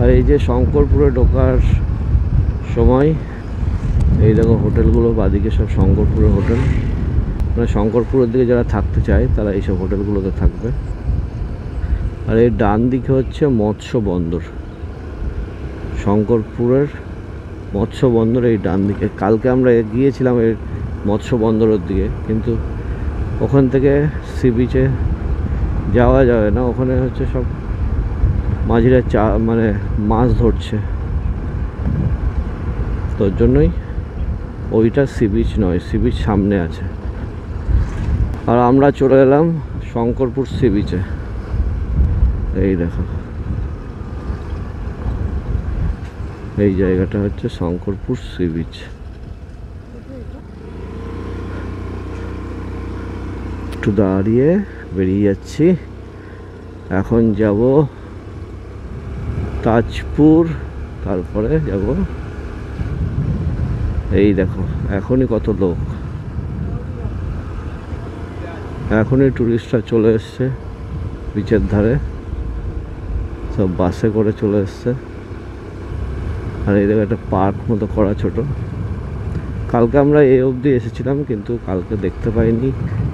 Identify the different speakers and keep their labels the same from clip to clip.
Speaker 1: আর এই যে শঙ্করপুরে ঢোকার সময় এই দেখো হোটেলগুলো, বাদিকে সব শঙ্করপুরের হোটেল। মানে শঙ্করপুরের দিকে যারা থাকতে চায় তারা এইসব হোটেলগুলোতে থাকবে। আর এই ডান দিকে হচ্ছে মৎস্য বন্দর, শঙ্করপুরের মৎস্য বন্দর এই ডান দিকে। কালকে আমরা গিয়েছিলাম এই মৎস্য বন্দরের দিকে, কিন্তু ওখান থেকে সি বিচে যাওয়া যাবে না। ওখানে হচ্ছে সব মাঝিরা মানে মাছ ধরছে, তোর জন্যই ওইটা সি বিচ নয়, সি বিচ সামনে আছে। আর আমরা চলে এলাম শঙ্করপুর সি বিচে। এই দেখো এই জায়গাটা হচ্ছে শঙ্করপুর সি বিচ। একটু দাঁড়িয়ে বেরিয়ে যাচ্ছি। এখন যাব তাজপুর, তারপরে যাব। এই দেখো এখনই কত লোক, এখনই টুরিস্টরা চলে এসছে বিচের ধারে, সব বাসে করে চলে এসছে। আর এই দেখো একটা পার্ক মতো করা ছোট। কালকে আমরা এই অবধি এসেছিলাম, কিন্তু কালকে দেখতে পাইনি,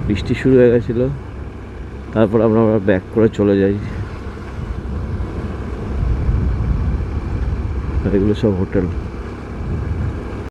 Speaker 1: বৃষ্টি শুরু হয়ে গেছিলো। তারপর আমরা ব্যাক করে চলে যাই। আর এগুলো সব হোটেল।